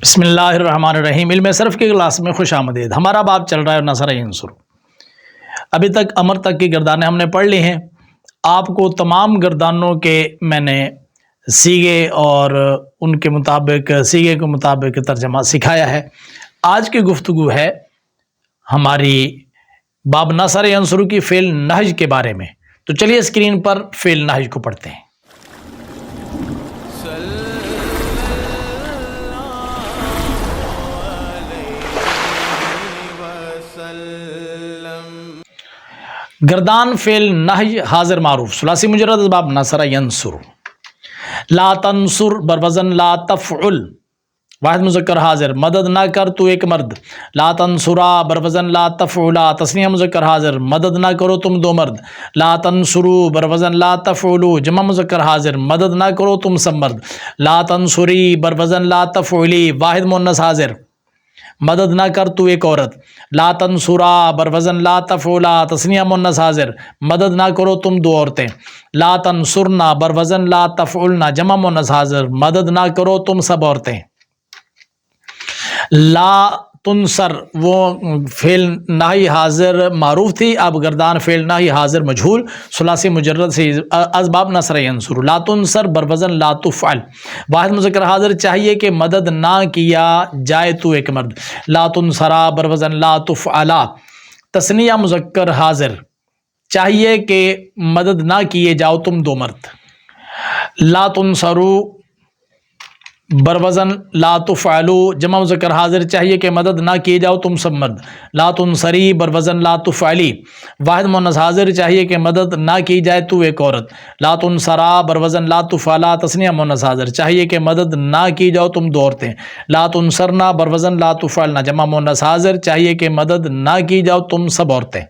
بسم اللہ الرحمن الرحیم۔ علم صرف کی کلاس میں خوش آمدید۔ ہمارا باب چل رہا ہے نصر ینصر۔ ابھی تک امر تک کی گردانیں ہم نے پڑھ لی ہیں۔ آپ کو تمام گردانوں کے میں نے سیغے اور ان کے مطابق سیغے کے مطابق ترجمہ سکھایا ہے۔ آج کی گفتگو ہے ہماری باب نصر ینصر کی فعل نہج کے بارے میں۔ تو چلیے اسکرین پر فعل نہج کو پڑھتے ہیں۔ گردان فعل نہج حاضر معروف ثلاثی مجرد اسباب نصر ینصر۔ لا تنصر بروزن لا تفعل واحد مذکر حاضر مدد نہ کر تو ایک مرد۔ لا تنصرا بروزن لا تفعلا تثنیہ مذکر حاضر مدد نہ کرو تم دو مرد۔ لا تنصرو بروزن لا تفعلو جمع مذکر حاضر مدد نہ کرو تم سب مرد۔ لا تنصری بروزن لا تفعلی واحد مؤنث حاضر مدد نہ کر تو ایک عورت۔ لا تنصرا بروزن لا تفعلا تثنیہ مؤنث حاضر مدد نہ کرو تم دو عورتیں۔ لا تنصرنا بروزن لا تفعلنا جمع مؤنث حاضر مدد نہ کرو تم سب عورتیں۔ لا تنصر وہ فعل نہی حاضر معروف تھی، اب گردان فعل نہی حاضر مجہول ثلاثی مجرد سے اسباب نصر ینصر۔ لا تنصر بروزن لا تفعل واحد مذکر حاضر چاہیے کہ مدد نہ کیا جائے تو ایک مرد۔ لا تنصرا بروزن لا تفعلا تثنیہ مذکر حاضر چاہیے کہ مدد نہ کیے جاؤ تم دو مرد۔ لا تنصرو بروزن لا تفعلو جمع مذکر حاضر چاہیے کہ مدد نہ کیے جاؤ تم سب مرد۔ لا تنصری بروزن لا تفعلی واحد مؤنث حاضر چاہیے کہ مدد نہ کی جائے تو ایک عورت۔ لا تنصرا بروزن لا تفعلا تثنیہ مؤنث حاضر چاہیے کہ مدد نہ کی جاؤ تم دو عورتیں۔ لا تنصرنا بروزن لا تفعلنا جمع مؤنث حاضر چاہیے کہ مدد نہ کی جاؤ تم سب عورتیں۔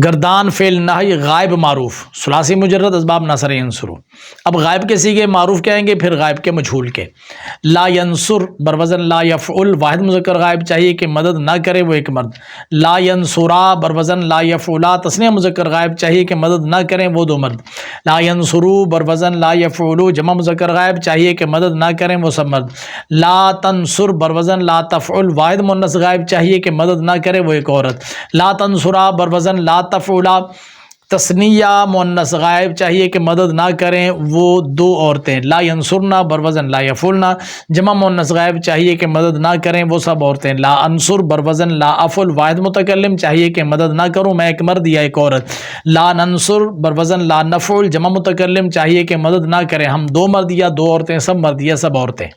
گردان فعل نہی غائب معروف ثلاثی مجرد اسباب نصر ینصر۔ اب غائب کے سیغے معروف کہیں گے پھر غائب کے مجہول کے۔ لا ینصر بروزن لا یفعل واحد مذکر غائب چاہیے کہ مدد نہ کرے وہ ایک مرد۔ لا ینصرا بروزن لا یفعلا تثنیہ مذکر غائب چاہیے کہ مدد نہ کریں وہ دو مرد۔ لا ینصرو بروزن لا یفعلو جمع مذکر غائب چاہیے کہ مدد نہ کریں وہ سب مرد۔ لا تنصر بروزن لا تفعل واحد مؤنث غائب چاہیے کہ مدد نہ کرے وہ ایک عورت۔ لا تنصرا بروزن لا تفعلا تثنیہ مؤنث غائب چاہیے کہ مدد نہ کریں وہ دو عورتیں۔ لا ینصرنا بروزن لا یفعلنا جمع مؤنث غائب چاہیے کہ مدد نہ کریں وہ سب عورتیں۔ لا انصر بروزن لا افعل واحد متکلم چاہیے کہ مدد نہ کروں میں ایک مرد یا ایک عورت۔ لا ننصر بروزن لا نفعل جمع متکلم چاہیے کہ مدد نہ کریں ہم دو مرد یا دو عورتیں سب مرد یا سب عورتیں۔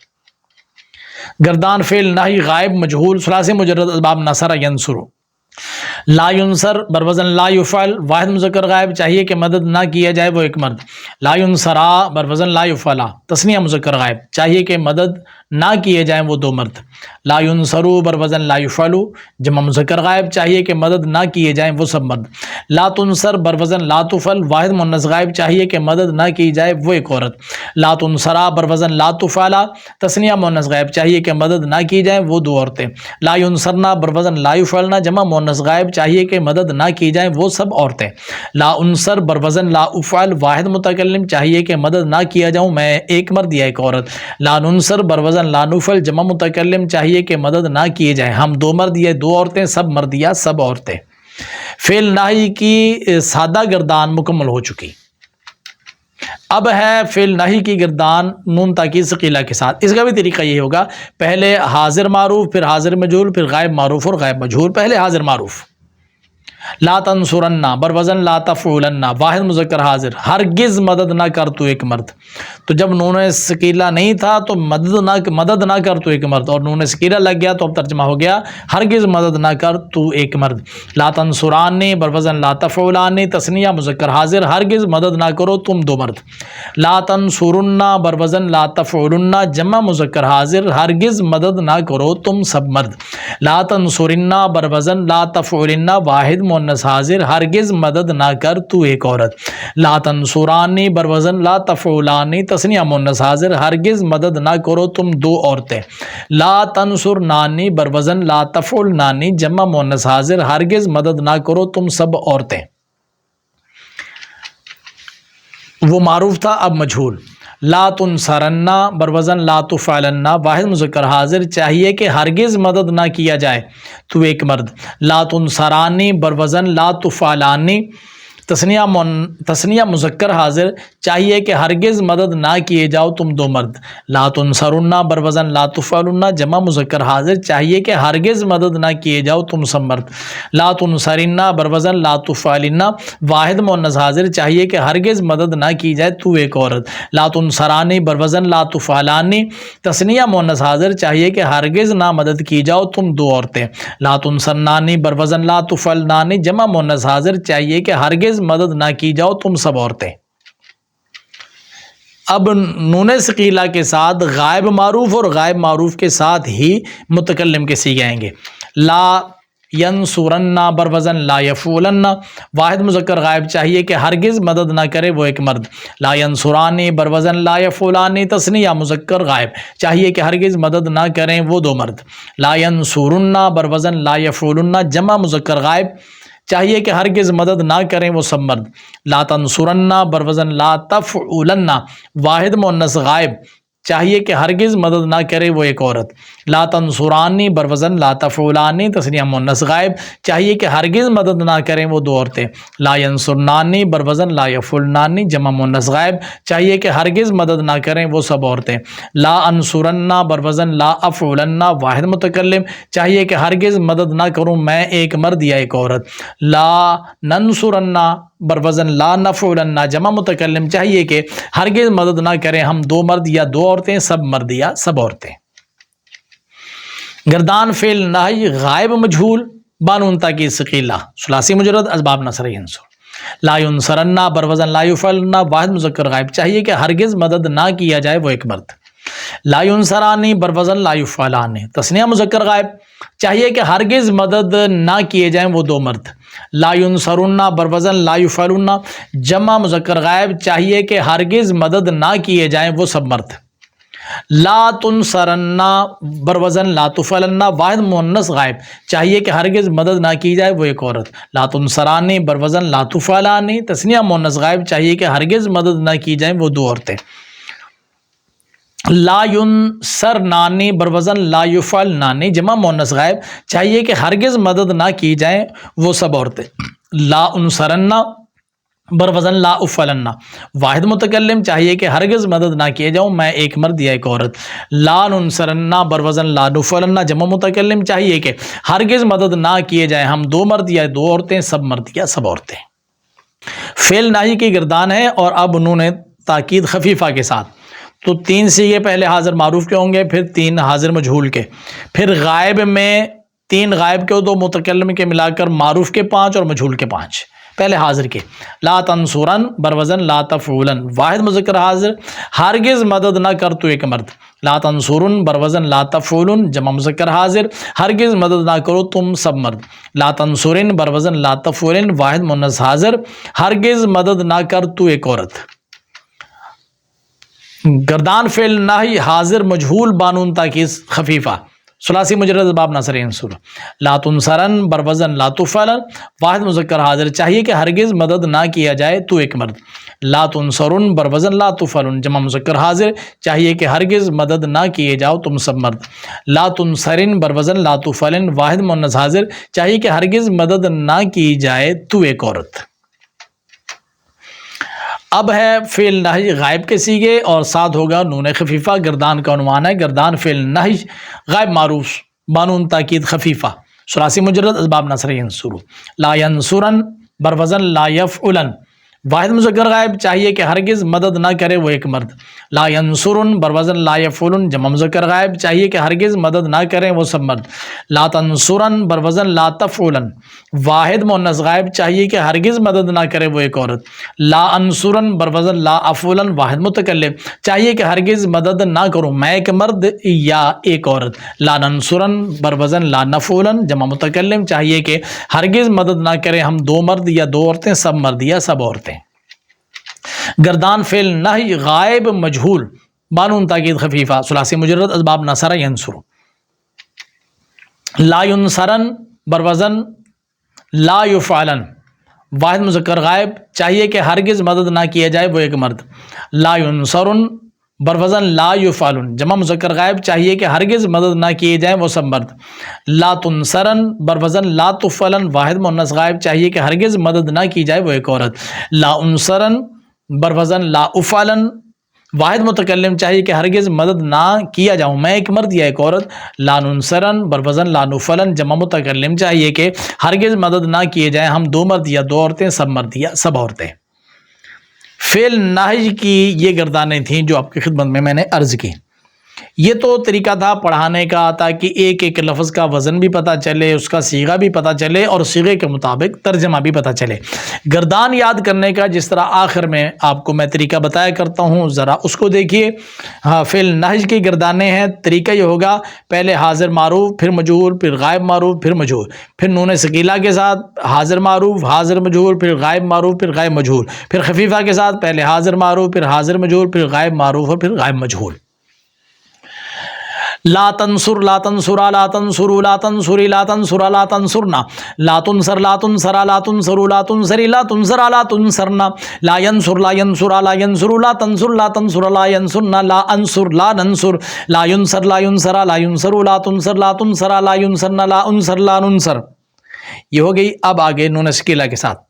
گردان فعل نہی غائب مجہول ثلاثی مجرد اسباب نصر ینصر۔ لا ینصر بروزن لا یفعل واحد مذکر غائب چاہیے کہ مدد نہ کیا جائے وہ ایک مرد۔ لا ینصرا بروزن لا یفعلا تثنیہ مذکر غائب چاہیے کہ مدد نہ کیے جائیں وہ دو مرد۔ لا ینصرو بروزن لا یفعلو جمع مذکر غائب چاہیے کہ مدد نہ کیے جائیں وہ سب مرد۔ لا تنصر بروزن لا تفعل واحد مؤنث غائب چاہیے کہ مدد نہ کی جائے وہ ایک عورت۔ لا تنصرا بروزن لا تفعلا تثنیہ مؤنث غائب چاہیے کہ مدد نہ کی جائیں وہ دو عورتیں۔ لا ینصرنا بروزن لا یفعلنا جمع مؤنث غائب چاہیے کہ مدد نہ کی جائیں وہ سب عورتیں۔ لا انصر بروزن لا افعل واحد متکلم چاہیے کہ مدد نہ کیا جاؤں میں ایک مرد یا ایک عورت۔ لا ننصر بروزن لا نفعل جمع متکلم چاہیے کہ مدد نہ کیے جائیں ہم دو مرد یا دو عورتیں سب مرد یا سب عورتیں۔ فعل نہی کی سادہ گردان مکمل ہو چکی۔ اب ہے فعل نہی کی گردان نون تاکید ثقیلہ کے ساتھ۔ اس کا بھی طریقہ یہ ہوگا، پہلے حاضر معروف پھر حاضر مجہول پھر غائب معروف اور غائب مجہول۔ پہلے حاضر معروف۔ لا تنصرنا بروزن لا تفعلنا واحد مذکر حاضر ہرگز مدد نہ کر تو ایک مرد۔ تو جب نون ثقیلہ نہیں تھا تو مدد نہ کر تو ایک مرد، اور نون ثقیلہ لگ گیا تو اب ترجمہ ہو گیا ہرگز مدد نہ کر تو ایک مرد۔ لا تنصرانی بروزن لا تفعلانی تثنیہ مذکر حاضر ہرگز مدد نہ کرو تم دو مرد۔ لا تنصرنا بروزن لا تفعلنا جمع مذکر حاضر ہرگز مدد نہ کرو تم سب مرد۔ لا تنصرنا بروزن لا تفعلنا واحد مؤنث حاضر ہرگز مدد نہ کر تو ایک عورت۔ لا تنصرانی بروزن لا تفعلانی تثنیہ مؤنث حاضر ہرگز مدد نہ کرو تم دو عورتیں۔ لا تنصرنانی بروزن لا تفعلنانی جمع مؤنث حاضر ہرگز مدد نہ کرو تم سب عورتیں۔ وہ معروف تھا اب مجہول۔ لا تنصرن بروزن لا تفعلن واحد مذکر حاضر چاہیے کہ ہرگز مدد نہ کیا جائے تو ایک مرد. لا تنصرانی بروزن لا تفعلانی تثنیہ مذکر حاضر چاہیے کہ ہرگز مدد نہ کیے جاؤ تم دو مرد. لا تنصرن بروزن لا تفعلن جمع مذکر حاضر چاہیے کہ ہرگز مدد نہ کیے جاؤ تم سب مرد. لا تنصرن بروزن لا تفعلن واحد مؤنث حاضر چاہیے کہ ہرگز مدد نہ کی جائے تو ایک عورت. لا تنصرانی بروزن لا تفعلانی تثنیہ مؤنث حاضر چاہیے کہ ہرگز نہ مدد کی جاؤ تم دو عورتیں. لا تنصرنانی بروزن لا تفعلنانی جمع مؤنث حاضر چاہیے کہ ہرگز مدد نہ کی جاؤ تم سب عورتیں. اب نون ثقیلہ کے ساتھ غائب معروف اور غائب معروف کے ساتھ ہی متکلم کے صیغے آئیں گے. لا ینصرن بروزن لا یفعلن واحد مذکر غائب چاہیے کہ ہرگز مدد نہ کرے وہ ایک مرد. لا ینصرانی بروزن لا یفعلانی تثنیہ مذکر غائب چاہیے کہ ہرگز مدد نہ کریں وہ دو مرد. لا ینصرن بروزن لا یفعلن جمع مذکر غائب چاہیے کہ ہرگز مدد نہ کریں وہ سب مرد. لا تنصرن بروزن لا تفعلن واحد مؤنث غائب چاہیے کہ ہرگز مدد نہ کرے وہ ایک عورت. لا تنصرانی بروزن لا تفعلانی تثنیہ مؤنث غائب چاہیے کہ ہرگز مدد نہ کریں وہ دو عورتیں. لا ینصرنانی بروزن لا یفعلنانی جمع مؤنث غائب چاہیے کہ ہرگز مدد نہ کریں وہ سب عورتیں. لا انصرن بروزن لا افعلن واحد متکلم چاہیے کہ ہرگز مدد نہ کروں میں ایک مرد یا ایک عورت. لا ننصرن بروزن لا نفعلن جمع متکلم چاہیے کہ ہرگز مدد نہ کریں ہم دو مرد یا دو عورتیں سب مرد یا سب عورتیں. گردان فعل نہی غائب مجہول بانون تاکید ثقیلہ ثلاثی مجرد اسباب نصر ینصر. لا ینصرن بروزن لا یفعلن واحد مذکر غائب چاہیے کہ ہرگز مدد نہ کیا جائے وہ ایک مرد. لا ینصرانی بروزن لا یفعلانی تثنیہ مذکر غائب چاہیے کہ ہرگز مدد نہ کیے جائیں وہ دو مرد. لا ینصرن بروزن لا یفعلن جمع مذکر غائب چاہیے کہ ہرگز مدد نہ کیے جائیں وہ سب مرد. لا تنصرن بروزن لا تفعلن واحد مؤنث غائب چاہیے کہ ہرگز مدد نہ کی جائے وہ ایک عورت. لا تنصرانی بروزن لا تفعلانی تثنیہ مؤنث غائب چاہیے کہ ہرگز مدد نہ کی جائیں وہ دو عورتیں. لا ینصرنانی بروزن لا یفعلنانی جمع مؤنث غائب چاہیے کہ ہرگز مدد نہ کی جائیں وہ سب عورتیں. لا انصرن بروزن لا افعلن واحد متکلم چاہیے کہ ہرگز مدد نہ کیے جاؤں میں ایک مرد یا ایک عورت. لا ننصرن بروزن لا نفعلن جمع متکلم چاہیے کہ ہرگز مدد نہ کیے جائیں ہم دو مرد یا دو عورتیں سب مرد یا سب عورتیں. فعل ناہی کی گردان ہے اور اب نون تاکید خفیفہ کے ساتھ. تو تین صیغے پہلے حاضر معروف کے ہوں گے پھر تین حاضر مجہول کے پھر غائب میں تین غائب کے دو متکلم کے ملا کر معروف کے 5 اور مجہول کے 5. پہلے حاضر کے لا تنصرن بروزن لا تفعلن واحد مذکر حاضر ہرگز مدد نہ کر تو ایک مرد. لا تنصرن بروزن لا تفعلن جمع مذکر حاضر ہرگز مدد نہ کرو تم سب مرد. لا تنصرن بروزن لا تفعلن واحد مؤنث حاضر ہرگز مدد نہ کر تو ایک عورت. گردان فعل نہی حاضر مجہول بانون تاکید خفیفہ ثلاثی مجرد اسباب نصر ینصر. لا تنصرن بروزن لا تفعلن واحد مذکر حاضر چاہیے کہ ہرگز مدد نہ کیا جائے تو ایک مرد. لا تنصرن بروزن لا تفعلن جمع مذکر حاضر چاہیے کہ ہرگز مدد نہ کیے جاؤ تم سب مرد. لا تنصرن بروزن لا تفعلن واحد مؤنث حاضر چاہیے کہ ہرگز مدد نہ کی جائے تو ایک عورت. اب ہے فعل نہی غائب کے صیغے اور ساتھ ہوگا نون خفیفہ. گردان کا عنوان ہے گردان فعل نہی غائب معروف بانون تاکید خفیفہ ثلاثی مجرد اسباب نصر ینصر. لا ینصرن بروزن لا یفعلن واحد مذکر غائب چاہیے کہ ہرگز مدد نہ کرے وہ ایک مرد. لا ینصرن بروزن لا یفعلن جمع مذکر غائب چاہیے کہ ہرگز مدد نہ کریں وہ سب مرد. لا تنصرن بروزن لا تفعلن واحد مؤنث غائب چاہیے کہ ہرگز مدد نہ کرے وہ ایک عورت. لا انصرن بروزن لا افعلن واحد متکلم چاہیے کہ ہرگز مدد نہ کروں میں ایک مرد یا ایک عورت. لا ننصرن بروزن لا نفعلن جمع متکلم چاہیے کہ ہرگز مدد نہ کریں ہم دو مرد یا دو عورتیں سب مرد یا سب عورتیں. گردان فعل نہی غائب مجہول بانون تاکید خفیفہ ثلاثی مجرد اسباب نصر ینصر. لا ینصرن بروزن لا یفعلن واحد مذکر غائب چاہیے کہ ہرگز مدد نہ کیا جائے وہ ایک مرد. لا ینصرن بروزن لا یفعلن جمع مذکر غائب چاہیے کہ ہرگز مدد نہ کیے جائیں وہ سب مرد. لا تنصرن بروزن لا تفعلن واحد مؤنث غائب چاہیے کہ ہرگز مدد نہ کی جائے وہ ایک عورت. لا انصرن بروزن لا افعلن واحد متکلم چاہیے کہ ہرگز مدد نہ کیا جاؤں میں ایک مرد یا ایک عورت. لا ننصرن بروزن لا نفعلن جمع متکلم چاہیے کہ ہرگز مدد نہ کیے جائیں ہم دو مرد یا دو عورتیں سب مرد یا سب عورتیں. فعل نہی کی یہ گردانیں تھیں جو آپ کی خدمت میں نے عرض کی. یہ تو طریقہ تھا پڑھانے کا تاکہ ایک ایک لفظ کا وزن بھی پتہ چلے, اس کا صیغہ بھی پتہ چلے اور صیغے کے مطابق ترجمہ بھی پتہ چلے. گردان یاد کرنے کا جس طرح آخر میں آپ کو میں طریقہ بتایا کرتا ہوں ذرا اس کو دیکھیے. ہاں فعل نہی کی گردانیں ہیں. طریقہ یہ ہوگا پہلے حاضر معروف پھر مجہول پھر غائب معروف پھر مجہول پھر نون ثقیلہ کے ساتھ حاضر معروف حاضر مجہول پھر غائب معروف پھر غائب مجہول پھر خفیفہ کے ساتھ پہلے حاضر معروف پھر حاضر مجہول پھر غائب معروف اور پھر غائب مجہول. لا تنصر لا تنصر لا تنصر لا تنصر لا تنصر لا تنصرنا لا تنصر لا تنصر لا تنصر لا تنصر لا تنصر لا تنصرنا لا ينصر لا ينصر لا ينصر لا تنصر لا تنصر لا ينصرنا لا انصر لا ننصر لا ينصر لا ينصر لا ينصر لا تنصر لا تنصر لا ينصرنا لا انصر لا ننصر. یہ ہو گئی. اب آگے نون ثقیلہ کے ساتھ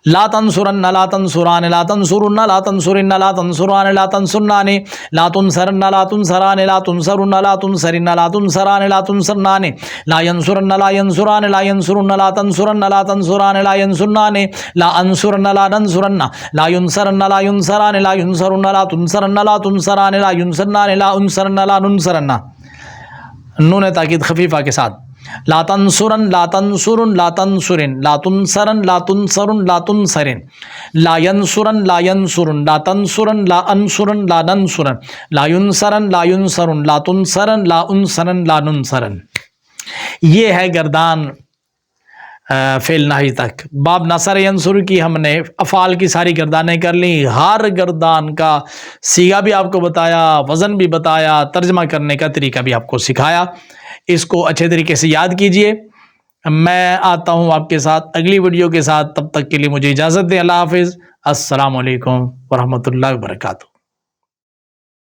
لا تنصرن لا تنصران لا تنصرن لا تنصرن لا تنصران لا تنصرنان لا تنصرن لا تنصران لا تنصرن لا تنصرن لا تنصران لا تنصرنان لا ينصرن لا ينصران لا ينصرن لا تنصرن لا تنصران لا ينصرنان لا انصرن لا ننصرن لا ينصرن لا ينصران لا ينصرن لا تنصرن لا تنصران لا ينصرنان لا انصرن لا ننصرن. نون تاکید خفیفہ کے ساتھ لا تنصرن لا تنصرن لا تنصرن لا تنصرن لا تنصرن لا تنصرن لا ينصرن لا ينصرن لا تنصرن لا انصرن لا ننصرن لا ينصرن لا ينصرن لا تنصرن لا انصرن لا ننصرن. یہ ہے گردان فعل نہی تک. باب نصر ینصر کی ہم نے افعال کی ساری گردانیں کر لیں. ہر گردان کا صیغہ بھی آپ کو بتایا, وزن بھی بتایا, ترجمہ کرنے کا طریقہ بھی آپ کو سکھایا. اس کو اچھے طریقے سے یاد کیجئے. میں آتا ہوں آپ کے ساتھ اگلی ویڈیو کے ساتھ. تب تک کے لیے مجھے اجازت دیں. اللہ حافظ. السلام علیکم ورحمۃ اللہ وبرکاتہ.